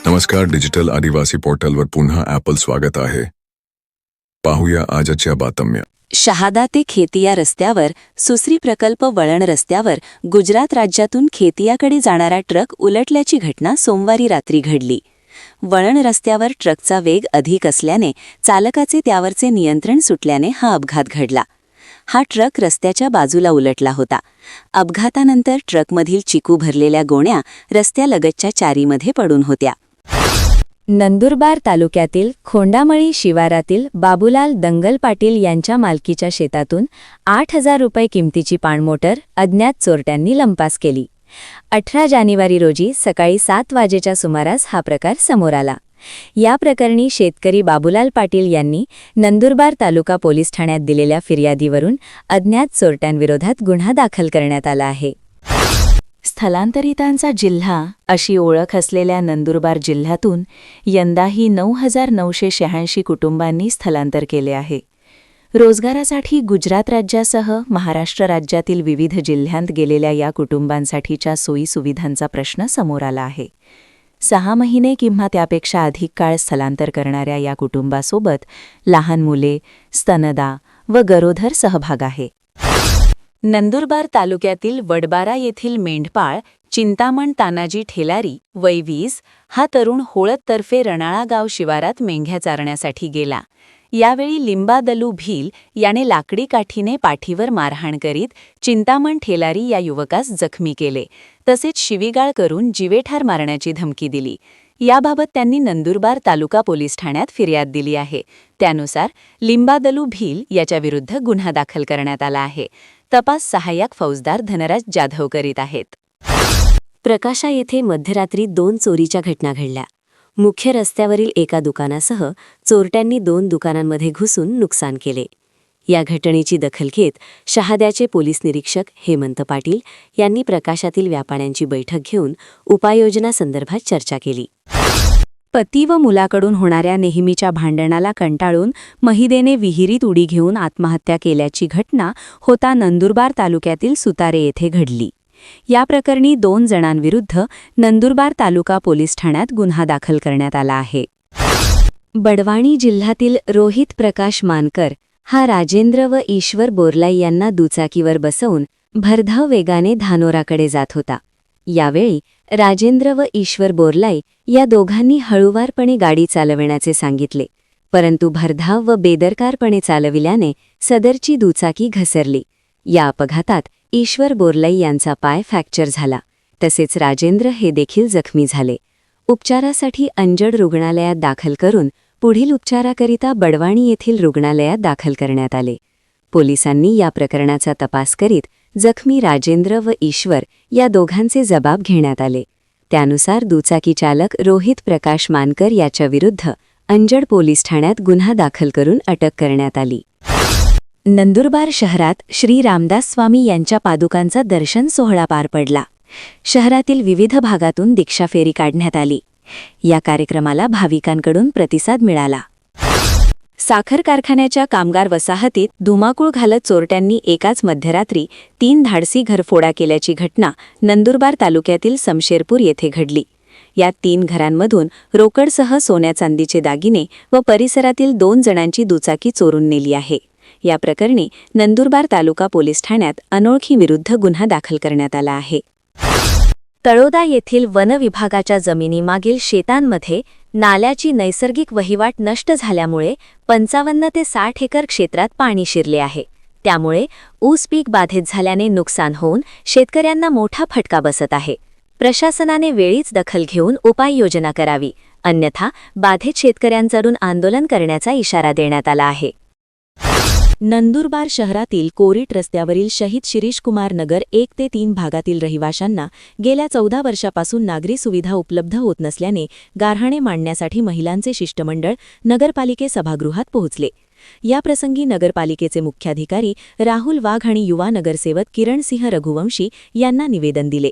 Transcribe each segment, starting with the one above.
नमस्कार, डिजिटल आदिवासी पोर्टलवर पुन्हा ॲपल स्वागत आहे. पाहूया आजच्या बातम्या. शहादा ते खेतिया रस्त्यावर सुसरी प्रकल्प वळण रस्त्यावर गुजरात राज्यातून खेतियाकडे जाणारा ट्रक उलटल्याची घटना सोमवारी रात्री घडली. वळण रस्त्यावर ट्रकचा वेग अधिक असल्याने चालकाचे त्यावरचे नियंत्रण सुटल्याने हा अपघात घडला. हा ट्रक रस्त्याच्या बाजूला उलटला होता. अपघातानंतर ट्रकमधील चिकू भरलेल्या गोण्या रस्त्यालगतच्या चारीमध्ये पडून होत्या. नंदुरबार तालुक्यातील खोंडामळी शिवारातील बाबूलाल दंगल पाटील यांच्या मालकीच्या शेतातून 8,000 रुपये किमतीची पाणमोटर अज्ञात चोरट्यांनी लंपास केली. 18 जानेवारी रोजी सकाळी 7 वाजेच्या सुमारास हा प्रकार समोर आला. या प्रकरणी शेतकरी बाबूलाल पाटील यांनी नंदुरबार तालुका पोलीस ठाण्यात दिलेल्या फिर्यादीवरून अज्ञात चोरट्यांविरोधात गुन्हा दाखल करण्यात आला आहे. स्थलांतरितांचा जिल्हा अशी ओळख असलेल्या नंदुरबार जिल्ह्यातून यंदाही 9,986 कुटुंबांनी स्थलांतर केले आहे. रोजगारासाठी गुजरात राज्यासह महाराष्ट्र राज्यातील विविध जिल्ह्यांत गेलेल्या या कुटुंबांसाठीच्या सोयीसुविधांचा प्रश्न समोर आला आहे. 6 महिने किंवा त्यापेक्षा अधिक काळ स्थलांतर करणाऱ्या या कुटुंबासोबत लहान मुले, स्तनदा व गरोदर सहभाग आहे. नंदुरबार तालुक्यातील वडबारा येथील मेंढपाळ चिंतामण तानाजी ठेलारी वय 20 हा तरुण होळदतर्फे रणाळा गाव शिवारात मेंढ्या चारण्यासाठी गेला. यावेळी लिंबादलू भील याने लाकडी काठीने पाठीवर मारहाण करीत चिंतामण ठेलारी या युवकास जखमी केले, तसेच शिवीगाळ करून जीवेठार मारण्याची धमकी दिली. याबाबत त्यांनी नंदुरबार तालुका पोलीस ठाण्यात फिर्याद दिली आहे. त्यानुसार लिंबादलू भील याच्याविरुद्ध गुन्हा दाखल करण्यात आला आहे. तपास सहाय्यक फौजदार धनराज जाधव करीत आहेत. प्रकाशा येथे मध्यरात्री 2 चोरीच्या घटना घडल्या. मुख्य रस्त्यावरील एका दुकानासह चोरट्यांनी 2 दुकानांमध्ये घुसून नुकसान केले. या घटनेची दखल घेत शहाद्याचे पोलीस निरीक्षक हेमंत पाटील यांनी प्रकाशातील व्यापाऱ्यांची बैठक घेऊन उपाययोजनासंदर्भात चर्चा केली. पती व मुलाकडून होणाऱ्या नेहमीच्या भांडणाला कंटाळून महिदेने विहिरीत उडी घेऊन आत्महत्या केल्याची घटना होता नंदुरबार तालुक्यातील सुतारे येथे घडली. या प्रकरणी 2 जणांविरुद्ध नंदुरबार तालुका पोलीस ठाण्यात गुन्हा दाखल करण्यात आला आहे. बडवाणी जिल्ह्यातील रोहित प्रकाश मानकर हा राजेंद्र व ईश्वर बोरलाई यांना दुचाकीवर बसवून भरधाव वेगाने धानोराकडे जात होता. यावेळी राजेंद्र व ईश्वर बोरलाई या दोघांनी हळूवारपणे गाडी चालविण्याचे सांगितले, परंतु भरधाव व बेदरकारपणे चालविल्याने सदरची दुचाकी घसरली. या अपघातात ईश्वर बोरलाई यांचा पाय फ्रॅक्चर झाला, तसेच राजेंद्र हे देखील जखमी झाले. उपचारासाठी अंजड रुग्णालयात दाखल करून पुढील उपचाराकरिता बडवाणी येथील रुग्णालयात दाखल करण्यात आले. पोलिसांनी या प्रकरणाचा तपास करीत जखमी राजेंद्र व ईश्वर या दोघांचे जबाब घेण्यात आले. त्यानुसार दुचाकी चालक रोहित प्रकाश मानकर याच्याविरुद्ध अंजड पोलीस ठाण्यात गुन्हा दाखल करून अटक करण्यात आली. नंदुरबार शहरात श्री रामदास स्वामी यांच्या पादुकांचा दर्शन सोहळा पार पडला. शहरातील विविध भागातून दीक्षा फेरी काढण्यात आली. या कार्यक्रमाला भाविकांकडून प्रतिसाद मिळाला. साखर कारखान्याच्या कामगार वसाहतीत धुमाकूळ घालत चोरट्यांनी एकाच मध्यरात्री 3 धाडसी घरफोडा केल्याची घटना नंदुरबार तालुक्यातील समशेरपूर येथे घडली. या 3 घरांमधून रोकडसह सोन्या चांदीचे दागिने व परिसरातील 2 जणांची दुचाकी चोरून नेली आहे. या प्रकरणी नंदुरबार तालुका पोलीस ठाण्यात अनोळखीविरुद्ध गुन्हा दाखल करण्यात आला आहे. तळोदा येथील वन विभागाच्या जमिनीमागील शेतांमध्ये नाल्याची नैसर्गिक वहिवाट नष्ट झाल्यामुळे 55 ते 60 एकर क्षेत्रात पाणी शिरले आहे. त्यामुळे ऊस पीक बाधित झाल्याने नुकसान होऊन शेतकऱ्यांना मोठा फटका बसत आहे. प्रशासनाने वेळीच दखल घेऊन उपाययोजना करावी, अन्यथा बाधित शेतकऱ्यांकडून आंदोलन करण्याचा इशारा देण्यात आला आहे. नंदुरबार शहरातील कोरीट रस्त्यावरील शहीद शिरीष कुमार नगर 1 ते 3 भागातील रहिवाशांना गेल्या 14 वर्षापासून नागरी सुविधा उपलब्ध होत नसल्याने गाऱ्हाणे मांडण्यासाठी महिलांचे शिष्टमंडळ नगरपालिके सभागृहात पोहोचले. याप्रसंगी नगरपालिकेचे मुख्याधिकारी राहुल वाघ आणि युवा नगरसेवक किरणसिंह रघुवंशी यांना निवेदन दिले.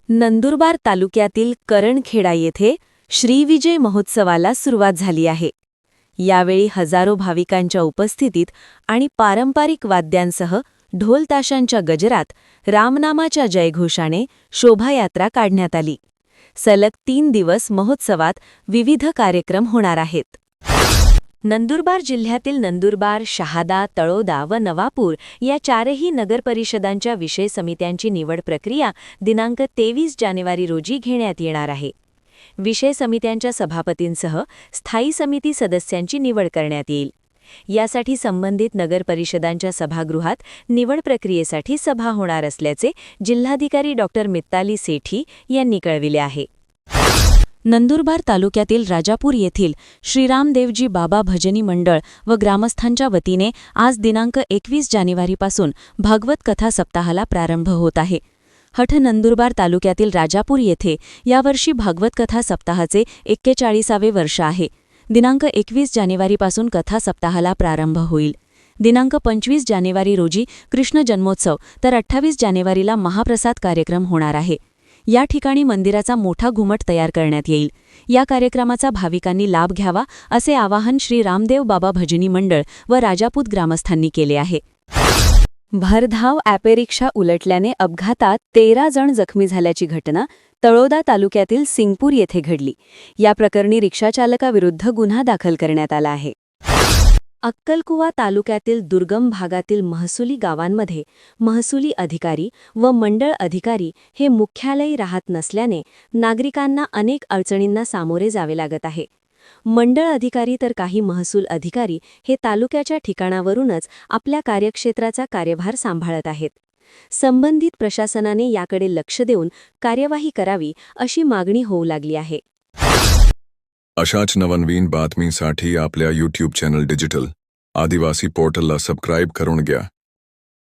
नंदुरबार तालुक्यातील करणखेडा येथे श्रीविजय महोत्सवाला सुरुवात झाली आहे. यावेळी हजारो भाविकांच्या उपस्थितीत आणि पारंपरिक वाद्यांसह ढोलताशांच्या गजरात रामनामाच्या जयघोषाने शोभायात्रा काढण्यात आली. सलग 3 दिवस महोत्सवात विविध कार्यक्रम होणार आहेत. नंदुरबार जिल्ह्यातील नंदुरबार, शहादा, तळोदा व नवापूर या 4ही नगरपरिषदांच्या विषय समित्यांची निवड प्रक्रिया दिनांक 23 जानेवारी रोजी घेण्यात येणार आहे. विषय समित्यांच्या सभापतींसह स्थायी समिती सदस्यांची निवड करण्यात येईल. यासाठी संबंधित नगरपरिषदांच्या सभागृहात निवड प्रक्रियेसाठी सभा होणार असल्याचे जिल्हाधिकारी डॉ. मित्ताली सेठी यांनी कळविले आहे. नंदुरबार तालुक्यातील राजापूर येथील श्रीरामदेवजी बाबा भजनी मंडळ व ग्रामस्थांच्या वतीने आज दिनांक 21 जानेवारीपासून भागवत कथा सप्ताहाला प्रारंभ होत आहे. हठ नंदुरबार तालुक्यातील राजापूर येथे यावर्षी भागवत कथा सप्ताहाचे 41वे वर्ष आहे. दिनांक 21 जानेवारीपासून कथा सप्ताहाला प्रारंभ होईल. दिनांक 25 जानेवारी रोजी कृष्ण जन्मोत्सव तर 28 जानेवारीला महाप्रसाद कार्यक्रम होणार आहे. या ठिकाणी मंदिराचा मोठा घुमट तयार करण्यात येईल. या कार्यक्रमाचा भाविकांनी लाभ घ्यावा असे आवाहन श्री रामदेव बाबा भजनी मंडळ व राजापूत ग्रामस्थांनी केले आहे. भरधाव ॲपेरिक्षा उलटल्याने अपघातात 13 जण जखमी झाल्याची घटना तळोदा तालुक्यातील सिंगपूर येथे घडली. या प्रकरणी रिक्षाचालकाविरुद्ध गुन्हा दाखल करण्यात आला आहे. अक्कलकुवा तालुक्यातील दुर्गम भागातील महसुली गावांमध्ये महसुली अधिकारी व मंडळ अधिकारी हे मुख्यालयी राहत नसल्याने नागरिकांना अनेक अडचणींना सामोरे जावे लागत आहे. मंडळ अधिकारी तर काही महसूल अधिकारी हे तालुक्याच्या ठिकाणावरूनच आपल्या कार्यक्षेत्राचा कार्यभार सांभाळत आहेत. संबंधित प्रशासनाने याकडे लक्ष देऊन कार्यवाही करावी अशी मागणी होऊ लागली आहे. अशाच नवनवीन बातमीसाठी आपल्या YouTube चॅनल डिजिटल आदिवासी पोर्टलला सबस्क्राईब करून घ्या.